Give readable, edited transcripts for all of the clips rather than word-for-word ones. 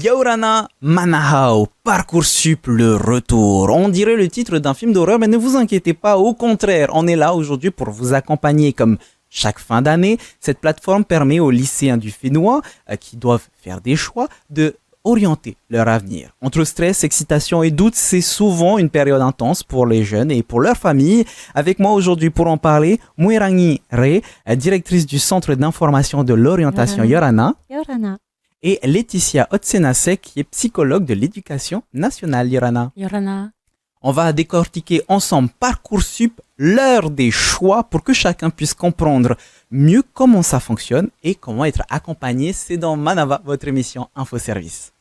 Yaurana Manahao, Parcoursup, le retour. On dirait le titre d'un film d'horreur, mais ne vous inquiétez pas, au contraire, on est là aujourd'hui pour vous accompagner comme chaque fin d'année. Cette plateforme permet aux lycéens du Fénois qui doivent faire des choix de orienter leur avenir. Entre stress, excitation et doute, c'est souvent une période intense pour les jeunes et pour leurs familles. Avec moi aujourd'hui pour en parler, Mouirangi Re, directrice du Centre d'information de l'orientation Yorana. Et Laetitia Otsenasek, qui est psychologue de l'éducation nationale Yorana. On va décortiquer ensemble Parcoursup, l'heure des choix, pour que chacun puisse comprendre mieux comment ça fonctionne et comment être accompagné. C'est dans Manava, votre émission Info Service.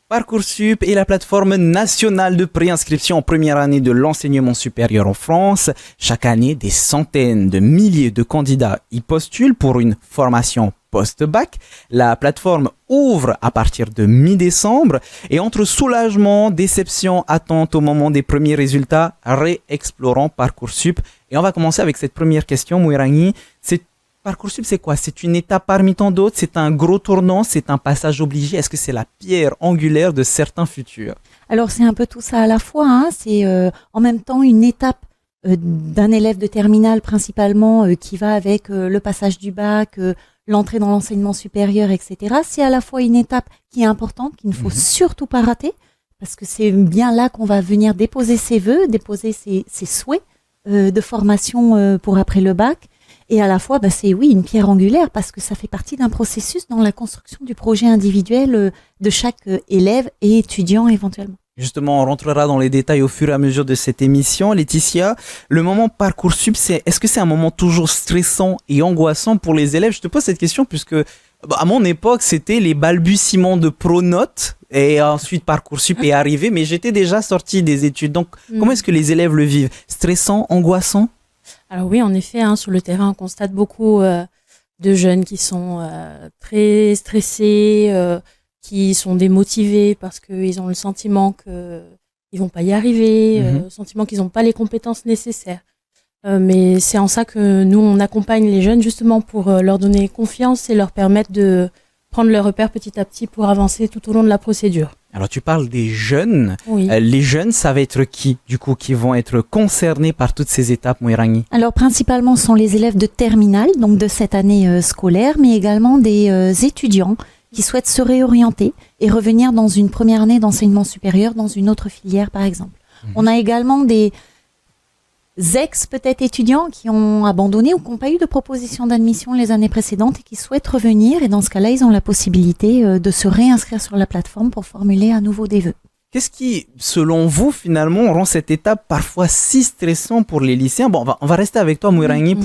Parcoursup est la plateforme nationale de préinscription en première année de l'enseignement supérieur en France. Chaque année, des centaines de milliers de candidats y postulent pour une formation post-bac. La plateforme ouvre à partir de mi-décembre et entre soulagement, déception, attente au moment des premiers résultats, réexplorons Parcoursup. Et on va commencer avec cette première question, Mouirangi. Parcoursup, c'est quoi? C'est une étape parmi tant d'autres? C'est un gros tournant? C'est un passage obligé? Est-ce que c'est la pierre angulaire de certains futurs? Alors, c'est un peu tout ça à la fois. Hein. C'est en même temps une étape d'un élève de terminale principalement qui va avec le passage du bac, l'entrée dans l'enseignement supérieur, etc. C'est à la fois une étape qui est importante, qu'il ne faut surtout pas rater, parce que c'est bien là qu'on va venir déposer ses vœux, déposer ses souhaits de formation pour après le bac. Et à la fois, c'est une pierre angulaire parce que ça fait partie d'un processus dans la construction du projet individuel de chaque élève et étudiant éventuellement. Justement, on rentrera dans les détails au fur et à mesure de cette émission. Laetitia, le moment Parcoursup, est-ce que c'est un moment toujours stressant et angoissant pour les élèves? Je te pose cette question puisque à mon époque, c'était les balbutiements de Pronote et ensuite Parcoursup est arrivé, mais j'étais déjà sorti des études. Donc, comment est-ce que les élèves le vivent? Stressant, angoissant? Alors oui, en effet, sur le terrain, on constate beaucoup de jeunes qui sont très stressés, qui sont démotivés parce qu'ils ont le sentiment qu'ils vont pas y arriver, le sentiment qu'ils n'ont pas les compétences nécessaires. Mais c'est en ça que nous, on accompagne les jeunes justement pour leur donner confiance et leur permettre de prendre leurs repères petit à petit pour avancer tout au long de la procédure. Alors tu parles des jeunes. Oui. Les jeunes, ça va être qui, du coup, qui vont être concernés par toutes ces étapes, Mouirangi? Alors principalement, ce sont les élèves de terminale, donc de cette année scolaire, mais également des étudiants qui souhaitent se réorienter et revenir dans une première année d'enseignement supérieur, dans une autre filière, par exemple. On a également des peut-être étudiants qui ont abandonné ou qui n'ont pas eu de proposition d'admission les années précédentes et qui souhaitent revenir. Et dans ce cas-là, ils ont la possibilité de se réinscrire sur la plateforme pour formuler à nouveau des vœux. Qu'est-ce qui, selon vous, finalement, rend cette étape parfois si stressante pour les lycéens? Bon, on va rester avec toi, Mouirangi,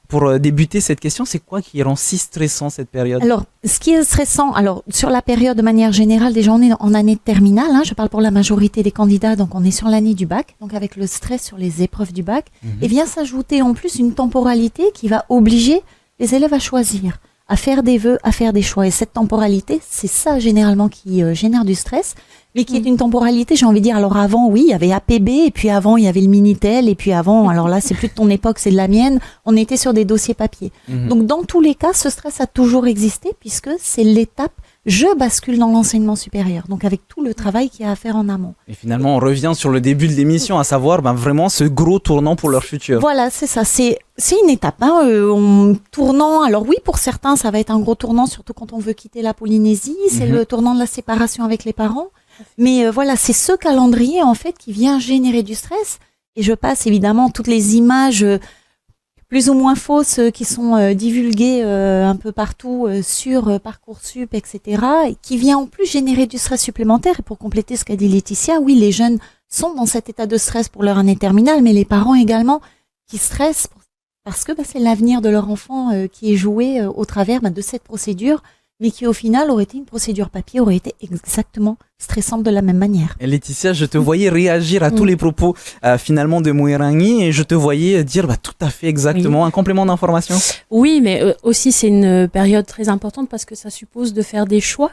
pour débuter cette question. C'est quoi qui rend si stressant cette période? Alors, ce qui est stressant, sur la période de manière générale, déjà on est en année de terminale, je parle pour la majorité des candidats, donc on est sur l'année du bac, donc avec le stress sur les épreuves du bac, et vient s'ajouter en plus une temporalité qui va obliger les élèves à choisir, à faire des vœux, à faire des choix. Et cette temporalité, c'est ça généralement qui génère du stress, mais qui est une temporalité, j'ai envie de dire, alors avant, oui, il y avait APB, et puis avant, il y avait le Minitel, et puis avant, alors là, c'est plus de ton époque, c'est de la mienne, on était sur des dossiers papier. Donc, dans tous les cas, ce stress a toujours existé, puisque c'est l'étape, je bascule dans l'enseignement supérieur, donc avec tout le travail qu'il y a à faire en amont. Et finalement, on revient sur le début de l'émission, à savoir vraiment ce gros tournant pour leur futur. Voilà, c'est ça, c'est une étape, tournant, alors oui, pour certains, ça va être un gros tournant, surtout quand on veut quitter la Polynésie, c'est le tournant de la séparation avec les parents. Mais voilà, c'est ce calendrier en fait qui vient générer du stress. Et je passe évidemment toutes les images plus ou moins fausses qui sont divulguées un peu partout sur Parcoursup, etc. Et qui vient en plus générer du stress supplémentaire. Et pour compléter ce qu'a dit Laetitia, oui, les jeunes sont dans cet état de stress pour leur année terminale, mais les parents également qui stressent parce que c'est l'avenir de leur enfant qui est joué au travers de cette procédure, mais qui au final aurait été une procédure papier, aurait été exactement stressante de la même manière. Et Laetitia, je te voyais réagir à tous les propos finalement de Mouirangi et je te voyais dire tout à fait exactement un complément d'information. Oui, mais aussi c'est une période très importante parce que ça suppose de faire des choix.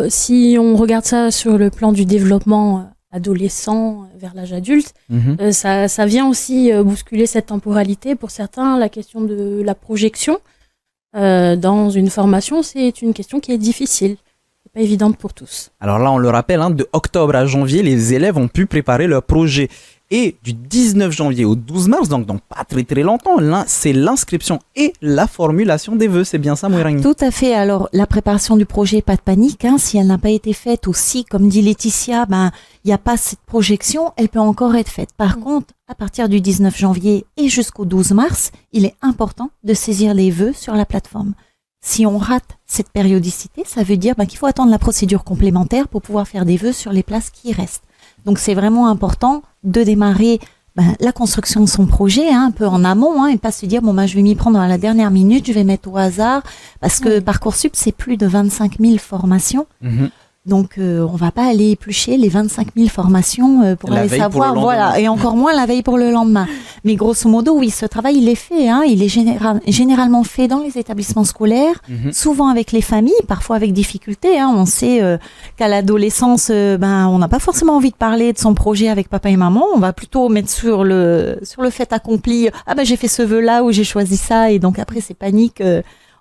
Si on regarde ça sur le plan du développement adolescents vers l'âge adulte, Mhm. ça vient aussi bousculer cette temporalité. Pour certains, la question de la projection dans une formation, c'est une question qui est difficile. C'est pas évidente pour tous. Alors là, on le rappelle, de octobre à janvier, les élèves ont pu préparer leur projet. Et du 19 janvier au 12 mars, donc dans pas très très longtemps, c'est l'inscription et la formulation des vœux. C'est bien ça, Mouirani? Tout à fait. Alors, la préparation du projet, pas de panique. Si elle n'a pas été faite ou si, comme dit Laetitia, il n'y a pas cette projection, elle peut encore être faite. Par contre, à partir du 19 janvier et jusqu'au 12 mars, il est important de saisir les vœux sur la plateforme. Si on rate cette périodicité, ça veut dire qu'il faut attendre la procédure complémentaire pour pouvoir faire des vœux sur les places qui restent. Donc, c'est vraiment important de démarrer la construction de son projet un peu en amont et pas se dire je vais m'y prendre à la dernière minute, je vais mettre au hasard parce que Parcoursup c'est plus de 25 000 formations. Mhm. Donc on va pas aller éplucher les 25 000 formations pour La aller veille pour savoir le lendemain. et encore moins la veille pour le lendemain. Mais grosso modo oui, ce travail il est fait il est généralement fait dans les établissements scolaires, souvent avec les familles, parfois avec difficulté on sait qu'à l'adolescence on n'a pas forcément envie de parler de son projet avec papa et maman, on va plutôt mettre sur le fait accompli j'ai fait ce vœu là ou j'ai choisi ça et donc après c'est panique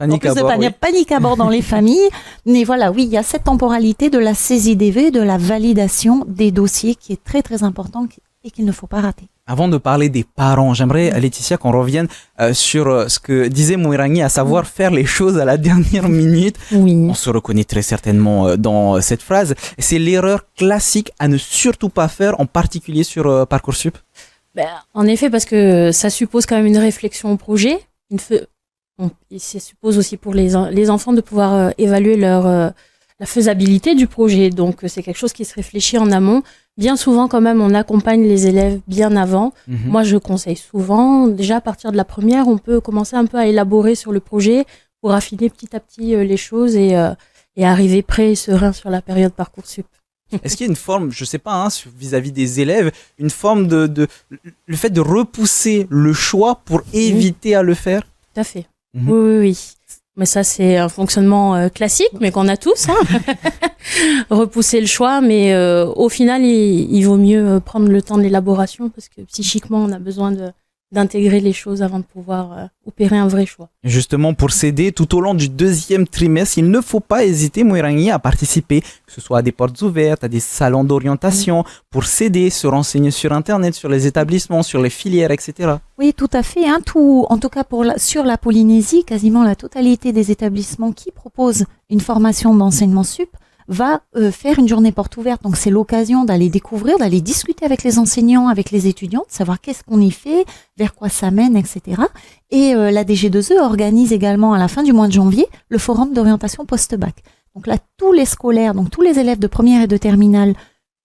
Panique à bord, oui. Panique à bord dans les familles. Mais voilà, oui, il y a cette temporalité de la saisie des vœux, de la validation des dossiers qui est très très important et qu'il ne faut pas rater. Avant de parler des parents, j'aimerais, Laetitia, qu'on revienne sur ce que disait Mouirani, à savoir faire les choses à la dernière minute. Oui. On se reconnaît très certainement dans cette phrase. C'est l'erreur classique à ne surtout pas faire, en particulier sur Parcoursup. En effet, parce que ça suppose quand même une réflexion au projet. Et ça suppose aussi pour les enfants de pouvoir évaluer la faisabilité du projet. Donc, c'est quelque chose qui se réfléchit en amont. Bien souvent, quand même, on accompagne les élèves bien avant. Moi, je conseille souvent, déjà à partir de la première, on peut commencer un peu à élaborer sur le projet pour affiner petit à petit les choses et arriver prêt et serein sur la période Parcoursup. Est-ce qu'il y a une forme, je sais pas, vis-à-vis des élèves, une forme le fait de repousser le choix pour éviter à le faire? Tout à fait. Oui. Mais ça, c'est un fonctionnement classique, mais qu'on a tous. Repousser le choix, mais au final, il vaut mieux prendre le temps de l'élaboration parce que psychiquement, on a besoin d'intégrer les choses avant de pouvoir opérer un vrai choix. Justement, pour s'aider tout au long du deuxième trimestre, il ne faut pas hésiter, Mouirani, à participer, que ce soit à des portes ouvertes, à des salons d'orientation, pour s'aider, se renseigner sur Internet, sur les établissements, sur les filières, etc. Oui, tout à fait. En tout cas, sur la Polynésie, quasiment la totalité des établissements qui proposent une formation d'enseignement sup va faire une journée porte ouverte. Donc, c'est l'occasion d'aller découvrir, d'aller discuter avec les enseignants, avec les étudiants, de savoir qu'est-ce qu'on y fait, vers quoi ça mène, etc. Et la DG2E organise également à la fin du mois de janvier le forum d'orientation post-bac. Donc là, tous les scolaires, donc tous les élèves de première et de terminale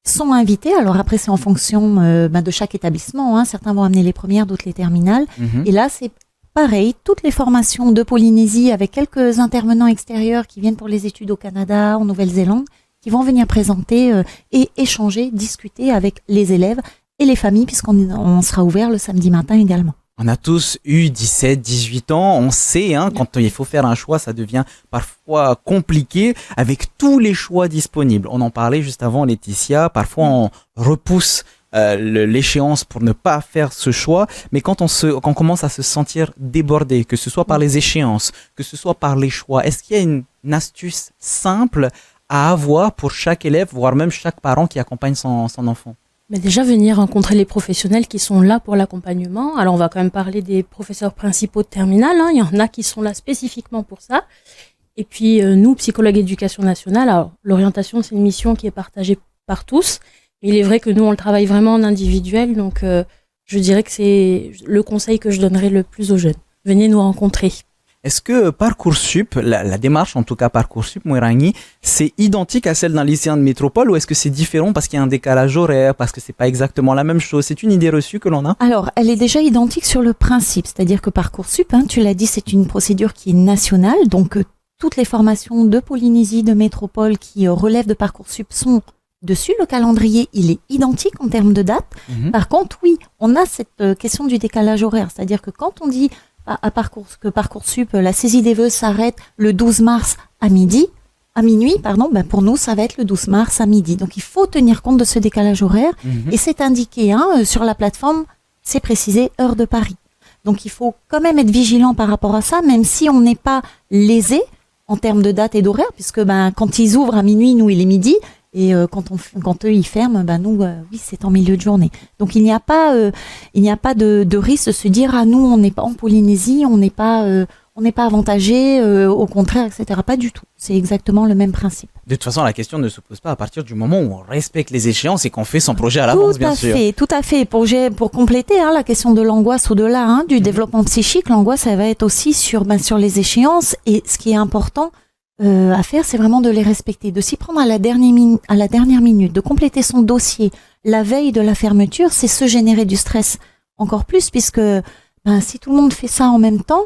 sont invités. Alors après, c'est en fonction de chaque établissement. Certains vont amener les premières, d'autres les terminales. Et là, c'est pareil, toutes les formations de Polynésie avec quelques intervenants extérieurs qui viennent pour les études au Canada, en Nouvelle-Zélande, qui vont venir présenter et échanger, discuter avec les élèves et les familles, puisqu'on sera ouvert le samedi matin également. On a tous eu 17, 18 ans, on sait, quand il faut faire un choix, ça devient parfois compliqué avec tous les choix disponibles. On en parlait juste avant, Laetitia, parfois on repousse l'échéance pour ne pas faire ce choix, mais quand on commence à se sentir débordé, que ce soit par les échéances, que ce soit par les choix, est-ce qu'il y a une astuce simple à avoir pour chaque élève, voire même chaque parent qui accompagne son enfant? Mais déjà, venir rencontrer les professionnels qui sont là pour l'accompagnement. Alors, on va quand même parler des professeurs principaux de terminale. Il y en a qui sont là spécifiquement pour ça. Et puis, nous, psychologues d'éducation nationale, alors, l'orientation, c'est une mission qui est partagée par tous. Il est vrai que nous, on le travaille vraiment en individuel. Donc, je dirais que c'est le conseil que je donnerais le plus aux jeunes. Venez nous rencontrer. Est-ce que Parcoursup, la démarche en tout cas Parcoursup, Mouirani, c'est identique à celle d'un lycéen de métropole ou est-ce que c'est différent parce qu'il y a un décalage horaire, parce que c'est pas exactement la même chose? C'est une idée reçue que l'on a? Alors, elle est déjà identique sur le principe, c'est-à-dire que Parcoursup, tu l'as dit, c'est une procédure qui est nationale, donc toutes les formations de Polynésie, de métropole qui relèvent de Parcoursup sont dessus. Le calendrier, il est identique en termes de date. Par contre, oui, on a cette question du décalage horaire, c'est-à-dire que quand on dit que Parcoursup, la saisie des vœux s'arrête le 12 mars à midi, à minuit, pour nous, ça va être le 12 mars à midi. Donc, il faut tenir compte de ce décalage horaire. Et c'est indiqué sur la plateforme, c'est précisé heure de Paris. Donc, il faut quand même être vigilant par rapport à ça, même si on n'est pas lésé en termes de date et d'horaire, puisque quand ils ouvrent à minuit, nous, il est midi. Et quand eux, ils ferment, nous, oui, c'est en milieu de journée. Donc, il n'y a pas de risque de se dire, nous, on n'est pas en Polynésie, on n'est pas avantagé, au contraire, etc. Pas du tout. C'est exactement le même principe. De toute façon, la question ne se pose pas à partir du moment où on respecte les échéances et qu'on fait son projet à l'avance, bien sûr. Tout à fait. Pour compléter la question de l'angoisse au-delà du développement psychique, l'angoisse, elle va être aussi sur les échéances. Et ce qui est important à faire, c'est vraiment de les respecter, de s'y prendre à la dernière minute, de compléter son dossier la veille de la fermeture, c'est se générer du stress encore plus, puisque si tout le monde fait ça en même temps,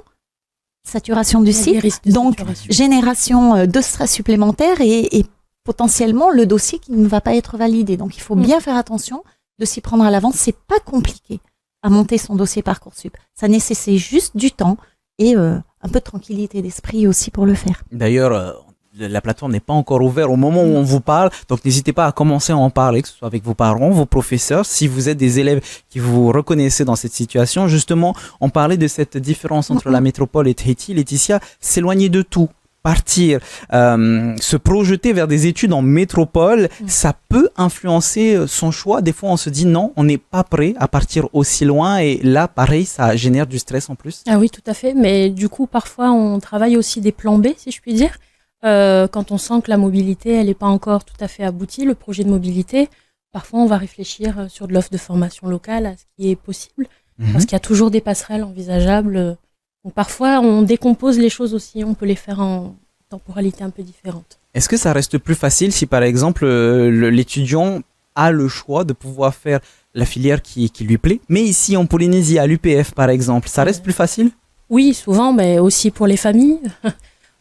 saturation du site, donc génération de stress supplémentaire et potentiellement le dossier qui ne va pas être validé. Donc il faut bien faire attention de s'y prendre à l'avance. C'est pas compliqué à monter son dossier Parcoursup. Ça nécessite juste du temps et un peu de tranquillité d'esprit aussi pour le faire. D'ailleurs, la plateforme n'est pas encore ouverte au moment où on vous parle, donc n'hésitez pas à commencer à en parler, que ce soit avec vos parents, vos professeurs, si vous êtes des élèves qui vous reconnaissez dans cette situation. Justement, on parlait de cette différence entre la métropole et Tahiti. Laetitia, s'éloigner de tout, partir, se projeter vers des études en métropole, ça peut influencer son choix. Des fois, on se dit non, on n'est pas prêt à partir aussi loin et là, pareil, ça génère du stress en plus. Ah oui, tout à fait, mais du coup, parfois, on travaille aussi des plans B, si je puis dire. Quand on sent que la mobilité, elle n'est pas encore tout à fait aboutie, le projet de mobilité, parfois on va réfléchir sur de l'offre de formation locale, à ce qui est possible, parce qu'il y a toujours des passerelles envisageables. Donc parfois on décompose les choses aussi, on peut les faire en temporalité un peu différente. Est-ce que ça reste plus facile si par exemple l'étudiant a le choix de pouvoir faire la filière qui lui plaît, mais ici en Polynésie, à l'UPF par exemple, ça reste plus facile ? Oui, souvent, mais aussi pour les familles.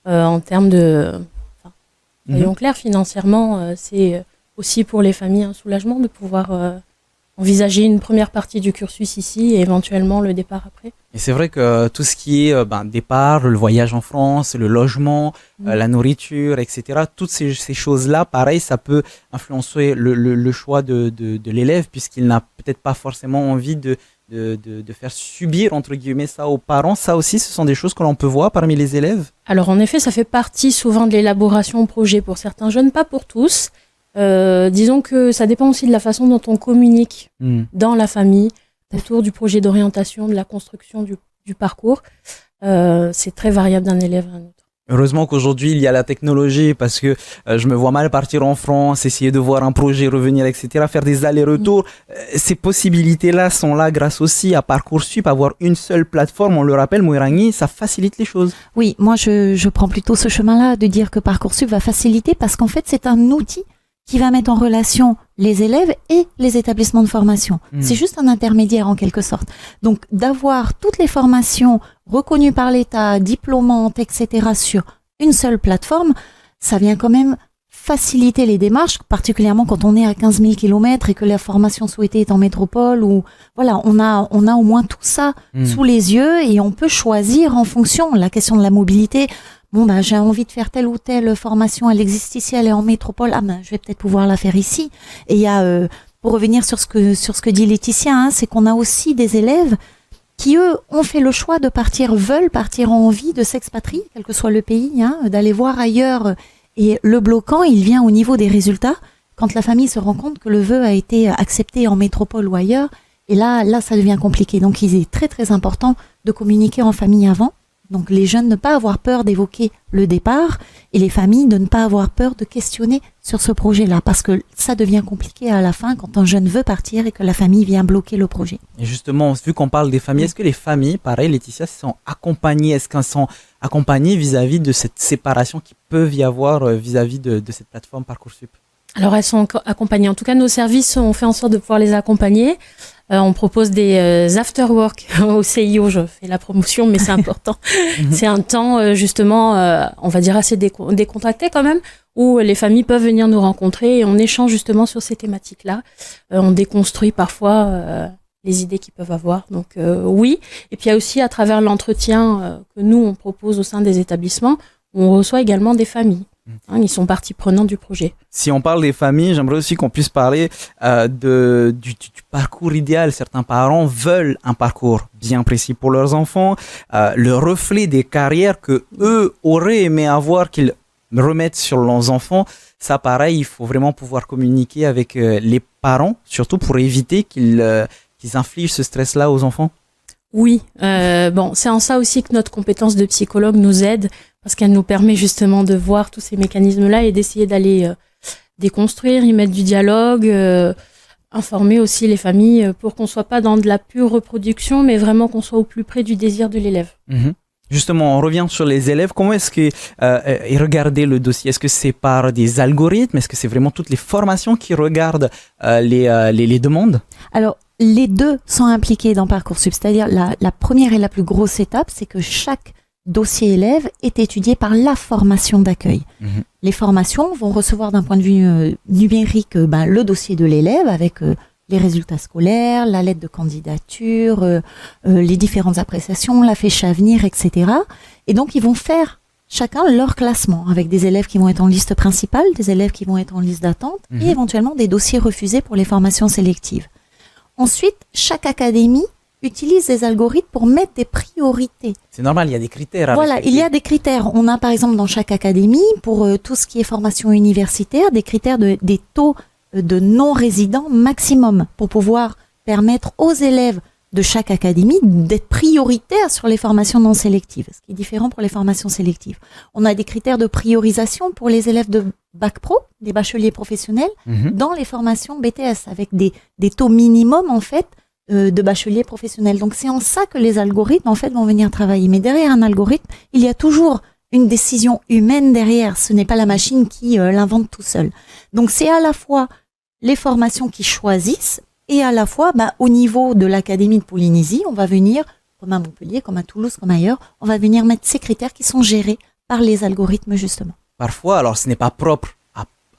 En termes de, soyons clairs, financièrement, c'est aussi pour les familles un soulagement de pouvoir envisager une première partie du cursus ici et éventuellement le départ après. Et c'est vrai que tout ce qui est départ, le voyage en France, le logement, la nourriture, etc., toutes ces choses-là, pareil, ça peut influencer le choix de l'élève puisqu'il n'a peut-être pas forcément envie de faire subir, entre guillemets, ça aux parents. Ça aussi, ce sont des choses que l'on peut voir parmi les élèves. Alors, en effet, ça fait partie souvent de l'élaboration au projet pour certains jeunes, pas pour tous. Disons que ça dépend aussi de la façon dont on communique dans la famille, autour du projet d'orientation, de la construction du parcours. C'est très variable d'un élève à un autre. Heureusement qu'aujourd'hui, il y a la technologie parce que je me vois mal partir en France, essayer de voir un projet, revenir, etc., faire des allers-retours. Ces possibilités-là sont là grâce aussi à Parcoursup, avoir une seule plateforme. On le rappelle, Moirangi, ça facilite les choses. Oui, moi, je prends plutôt ce chemin-là de dire que Parcoursup va faciliter parce qu'en fait, c'est un outil qui va mettre en relation les élèves et les établissements de formation. C'est juste un intermédiaire en quelque sorte. Donc, d'avoir toutes les formations reconnues par l'État, diplômantes, etc., sur une seule plateforme, ça vient quand même faciliter les démarches, particulièrement quand on est à 15 000 km et que la formation souhaitée est en métropole. Ou voilà, on a au moins tout ça sous les yeux et on peut choisir en fonction. La question de la mobilité, j'ai envie de faire telle ou telle formation, elle existe ici, elle est en métropole, je vais peut-être pouvoir la faire ici. Et il y a, pour revenir sur ce que dit Laetitia, c'est qu'on a aussi des élèves qui, eux, ont fait le choix de partir, veulent partir, ont envie de s'expatrier, quel que soit le pays, d'aller voir ailleurs. Et le bloquant, il vient au niveau des résultats, quand la famille se rend compte que le vœu a été accepté en métropole ou ailleurs. Et là, ça devient compliqué. Donc, il est très, très important de communiquer en famille avant. Donc les jeunes ne pas avoir peur d'évoquer le départ et les familles de ne pas avoir peur de questionner sur ce projet-là parce que ça devient compliqué à la fin quand un jeune veut partir et que la famille vient bloquer le projet. Et justement, vu qu'on parle des familles, est-ce que les familles, pareil Laetitia, sont accompagnées, est-ce qu'elles sont accompagnées vis-à-vis de cette séparation qui peut y avoir vis-à-vis de cette plateforme Parcoursup? Alors elles sont accompagnées. En tout cas, nos services ont fait en sorte de pouvoir les accompagner. On propose des after-work au CIO, je fais la promotion, mais c'est important. C'est un temps, justement, on va dire assez décontracté quand même, où les familles peuvent venir nous rencontrer et on échange justement sur ces thématiques-là. On déconstruit parfois les idées qu'ils peuvent avoir. Donc oui, et puis il y a aussi à travers l'entretien que nous, on propose au sein des établissements, on reçoit également des familles. Ils sont partie prenante du projet. Si on parle des familles, j'aimerais aussi qu'on puisse parler du parcours idéal. Certains parents veulent un parcours bien précis pour leurs enfants, le reflet des carrières que eux auraient aimé avoir, qu'ils remettent sur leurs enfants. Ça, pareil, il faut vraiment pouvoir communiquer avec les parents, surtout pour éviter qu'ils infligent ce stress-là aux enfants. Oui, c'est en ça aussi que notre compétence de psychologue nous aide, parce qu'elle nous permet justement de voir tous ces mécanismes-là et d'essayer d'aller déconstruire, y mettre du dialogue, informer aussi les familles pour qu'on soit pas dans de la pure reproduction, mais vraiment qu'on soit au plus près du désir de l'élève. Mmh. Justement, on revient sur les élèves. Comment est-ce que regarder le dossier? Est-ce que c'est par des algorithmes? Est-ce que c'est vraiment toutes les formations qui regardent les demandes? Alors, les deux sont impliqués dans Parcoursup. C'est-à-dire, la première et la plus grosse étape, c'est que chaque dossier élève est étudié par la formation d'accueil. Mmh. Les formations vont recevoir d'un point de vue numérique le dossier de l'élève avec les résultats scolaires, la lettre de candidature, les différentes appréciations, la fiche à venir, etc. Et donc, ils vont faire chacun leur classement avec des élèves qui vont être en liste principale, des élèves qui vont être en liste d'attente et éventuellement des dossiers refusés pour les formations sélectives. Ensuite, chaque académie utilise des algorithmes pour mettre des priorités. C'est normal, il y a des critères. Voilà, il y a des critères. On a par exemple dans chaque académie, pour tout ce qui est formation universitaire, des critères des taux de non-résidents maximum pour pouvoir permettre aux élèves de chaque académie d'être prioritaires sur les formations non sélectives, ce qui est différent pour les formations sélectives. On a des critères de priorisation pour les élèves de bac pro, des bacheliers professionnels, dans les formations BTS, avec des taux minimums en fait de bacheliers professionnels. Donc c'est en ça que les algorithmes en fait vont venir travailler. Mais derrière un algorithme, il y a toujours une décision humaine derrière. Ce n'est pas la machine qui l'invente tout seul. Donc c'est à la fois les formations qui choisissent et à la fois au niveau de l'Académie de Polynésie, on va venir, comme à Montpellier, comme à Toulouse, comme ailleurs, on va venir mettre ces critères qui sont gérés par les algorithmes justement. Parfois, alors ce n'est pas propre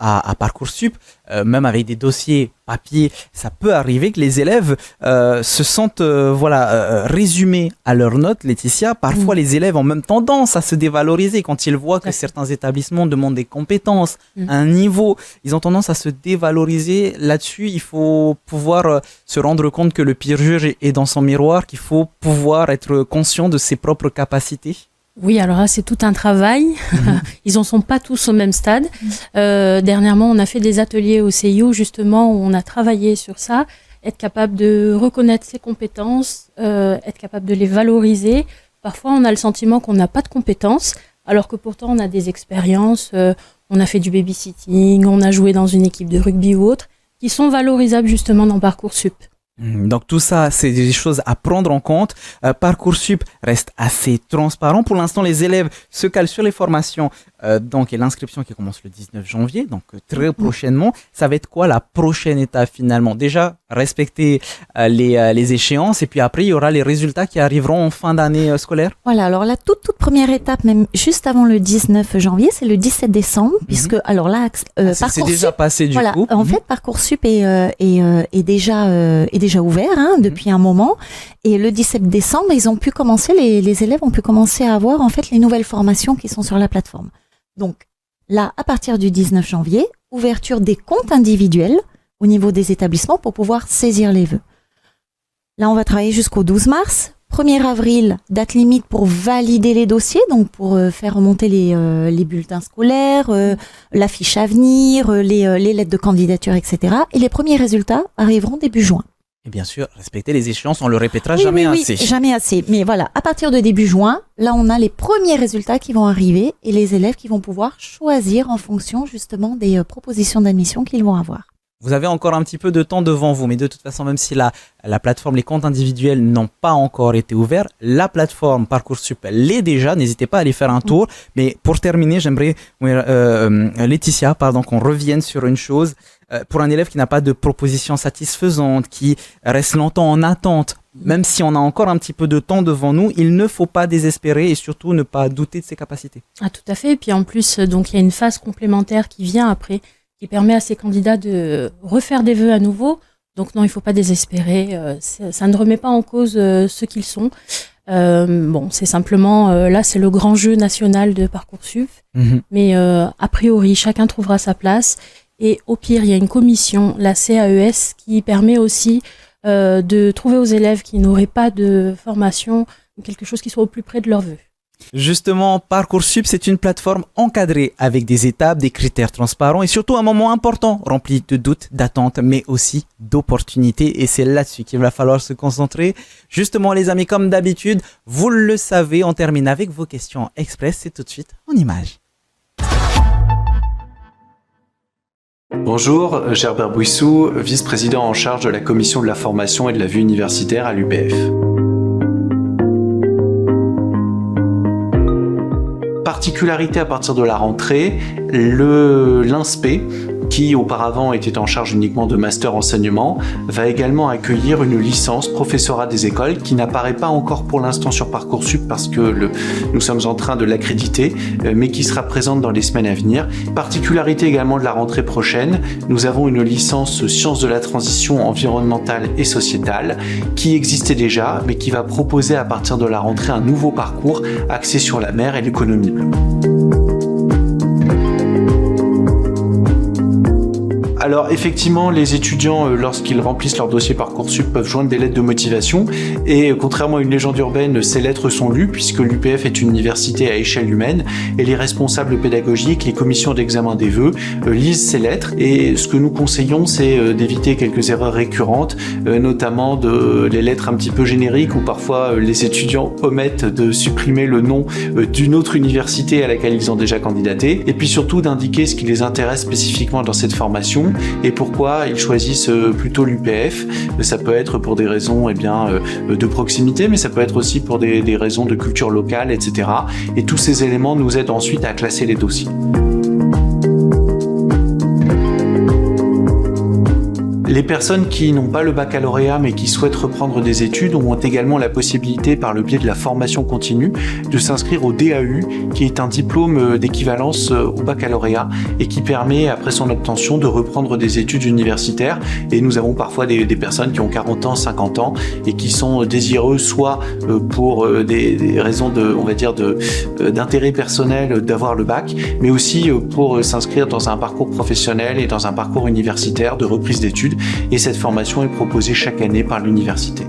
à Parcoursup, même avec des dossiers papier, ça peut arriver que les élèves se sentent résumés à leurs notes, Laetitia. Parfois, les élèves ont même tendance à se dévaloriser quand ils voient que certains établissements demandent des compétences, un niveau. Ils ont tendance à se dévaloriser. Là-dessus, il faut pouvoir se rendre compte que le pire juge est dans son miroir, qu'il faut pouvoir être conscient de ses propres capacités. Oui, alors là, c'est tout un travail. Ils en sont pas tous au même stade. Dernièrement, on a fait des ateliers au CIO, justement, où on a travaillé sur ça. Être capable de reconnaître ses compétences, être capable de les valoriser. Parfois, on a le sentiment qu'on n'a pas de compétences, alors que pourtant, on a des expériences. On a fait du babysitting, on a joué dans une équipe de rugby ou autre, qui sont valorisables, justement, dans Parcoursup. Donc tout ça, c'est des choses à prendre en compte. Parcoursup reste assez transparent. Pour l'instant, les élèves se calent sur les formations. Donc, et l'inscription qui commence le 19 janvier, donc très prochainement. Ça va être quoi la prochaine étape finalement? Déjà, respecter les échéances et puis après, il y aura les résultats qui arriveront en fin d'année scolaire. Voilà, alors la toute première étape, même juste avant le 19 janvier, c'est le 17 décembre, puisque alors là, Parcoursup... C'est déjà passé du coup. En fait, Parcoursup est déjà ouvert depuis un moment. Et le 17 décembre, ils ont pu commencer, les élèves ont pu commencer à avoir en fait les nouvelles formations qui sont sur la plateforme. Donc là, à partir du 19 janvier, ouverture des comptes individuels au niveau des établissements pour pouvoir saisir les vœux. Là, on va travailler jusqu'au 12 mars. 1er avril, date limite pour valider les dossiers, donc pour faire remonter les bulletins scolaires, la fiche à venir, les lettres de candidature, etc. Et les premiers résultats arriveront début juin. Et bien sûr, respecter les échéances, on le répétera jamais assez. Jamais assez. Mais voilà, à partir de début juin, là, on a les premiers résultats qui vont arriver et les élèves qui vont pouvoir choisir en fonction justement des propositions d'admission qu'ils vont avoir. Vous avez encore un petit peu de temps devant vous, mais de toute façon, même si la plateforme, les comptes individuels n'ont pas encore été ouverts, la plateforme Parcoursup l'est déjà. N'hésitez pas à aller faire un tour. Mais pour terminer, j'aimerais, Laetitia, qu'on revienne sur une chose. Pour un élève qui n'a pas de proposition satisfaisante, qui reste longtemps en attente, même si on a encore un petit peu de temps devant nous, il ne faut pas désespérer et surtout ne pas douter de ses capacités. Ah, tout à fait. Et puis en plus, donc il y a une phase complémentaire qui vient après, qui permet à ces candidats de refaire des vœux à nouveau. Donc non, il ne faut pas désespérer. Ça ne remet pas en cause ce qu'ils sont. Bon, c'est simplement, là, c'est le grand jeu national de Parcoursup. Mais a priori, chacun trouvera sa place. Et au pire, il y a une commission, la CAES, qui permet aussi de trouver aux élèves qui n'auraient pas de formation quelque chose qui soit au plus près de leurs vœux. Justement, Parcoursup, c'est une plateforme encadrée avec des étapes, des critères transparents et surtout un moment important rempli de doutes, d'attentes, mais aussi d'opportunités. Et c'est là-dessus qu'il va falloir se concentrer. Justement, les amis, comme d'habitude, vous le savez, on termine avec vos questions express. C'est tout de suite en images. Bonjour, Gerbert Bouissou, vice-président en charge de la commission de la formation et de la vie universitaire à l'UPF. Particularité à partir de la rentrée, l'INSPE, qui auparavant était en charge uniquement de master enseignement, va également accueillir une licence professorat des écoles qui n'apparaît pas encore pour l'instant sur Parcoursup parce que nous sommes en train de l'accréditer, mais qui sera présente dans les semaines à venir. Particularité également de la rentrée prochaine, nous avons une licence sciences de la transition environnementale et sociétale qui existait déjà, mais qui va proposer à partir de la rentrée un nouveau parcours axé sur la mer et l'économie bleue. Alors effectivement, les étudiants, lorsqu'ils remplissent leur dossier Parcoursup, peuvent joindre des lettres de motivation et contrairement à une légende urbaine, ces lettres sont lues puisque l'UPF est une université à échelle humaine et les responsables pédagogiques, les commissions d'examen des vœux lisent ces lettres et ce que nous conseillons, c'est d'éviter quelques erreurs récurrentes, notamment les lettres un petit peu génériques où parfois les étudiants omettent de supprimer le nom d'une autre université à laquelle ils ont déjà candidaté et puis surtout d'indiquer ce qui les intéresse spécifiquement dans cette formation et pourquoi ils choisissent plutôt l'UPF. Ça peut être pour des raisons de proximité, mais ça peut être aussi pour des raisons de culture locale, etc. Et tous ces éléments nous aident ensuite à classer les dossiers. Les personnes qui n'ont pas le baccalauréat mais qui souhaitent reprendre des études ont également la possibilité par le biais de la formation continue de s'inscrire au DAU qui est un diplôme d'équivalence au baccalauréat et qui permet après son obtention de reprendre des études universitaires et nous avons parfois des personnes qui ont 40 ans, 50 ans et qui sont désireuses soit pour des raisons d'intérêt personnel d'avoir le bac mais aussi pour s'inscrire dans un parcours professionnel et dans un parcours universitaire de reprise d'études. Et cette formation est proposée chaque année par l'université.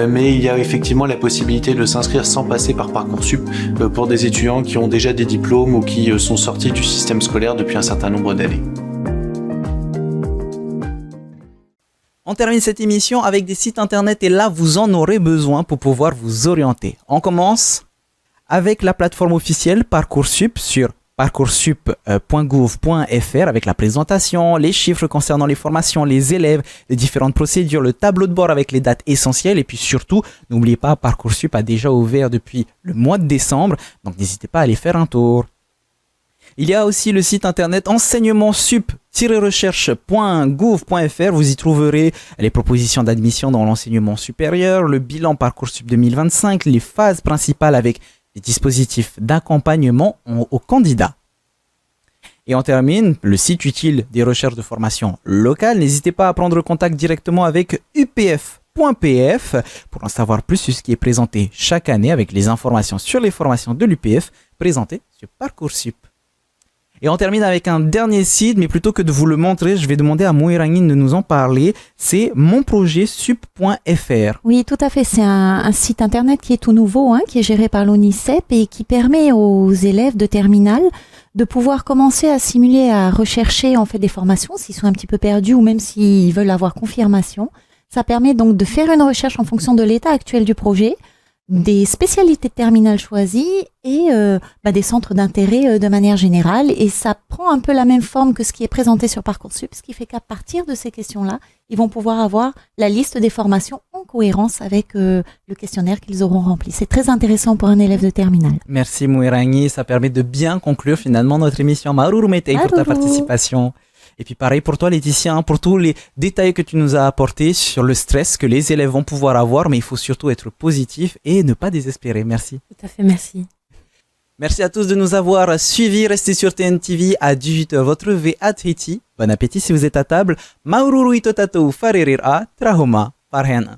Mais il y a effectivement la possibilité de s'inscrire sans passer par Parcoursup pour des étudiants qui ont déjà des diplômes ou qui sont sortis du système scolaire depuis un certain nombre d'années. On termine cette émission avec des sites internet et là vous en aurez besoin pour pouvoir vous orienter. On commence avec la plateforme officielle Parcoursup sur parcoursup.gouv.fr avec la présentation, les chiffres concernant les formations, les élèves, les différentes procédures, le tableau de bord avec les dates essentielles et puis surtout, n'oubliez pas, Parcoursup a déjà ouvert depuis le mois de décembre, donc n'hésitez pas à aller faire un tour. Il y a aussi le site internet enseignementsup-recherche.gouv.fr. Vous y trouverez les propositions d'admission dans l'enseignement supérieur, le bilan Parcoursup 2025, les phases principales avec les dispositifs d'accompagnement aux candidats. Et on termine, le site utile des recherches de formation locale. N'hésitez pas à prendre contact directement avec upf.pf pour en savoir plus sur ce qui est présenté chaque année avec les informations sur les formations de l'UPF présentées sur Parcoursup. Et on termine avec un dernier site, mais plutôt que de vous le montrer, je vais demander à Mouirangine de nous en parler. C'est monprojetsup.fr. Oui, tout à fait. C'est un site internet qui est tout nouveau, qui est géré par l'ONICEP et qui permet aux élèves de terminale de pouvoir commencer à simuler, à rechercher en fait des formations s'ils sont un petit peu perdus ou même s'ils veulent avoir confirmation. Ça permet donc de faire une recherche en fonction de l'état actuel du projet, des spécialités de terminale choisies et des centres d'intérêt de manière générale. Et ça prend un peu la même forme que ce qui est présenté sur Parcoursup, ce qui fait qu'à partir de ces questions-là, ils vont pouvoir avoir la liste des formations en cohérence avec le questionnaire qu'ils auront rempli. C'est très intéressant pour un élève de terminale. Merci Mouirangine, ça permet de bien conclure finalement notre émission. Maruru Metei pour ta participation. Et puis pareil pour toi Laetitia, pour tous les détails que tu nous as apportés sur le stress que les élèves vont pouvoir avoir, mais il faut surtout être positif et ne pas désespérer. Merci. Tout à fait, merci. Merci à tous de nous avoir suivis. Restez sur TNTV à 18h. Votre V à Tahiti. Bon appétit si vous êtes à table. Maururu itotatou farerir a trahoma parhena.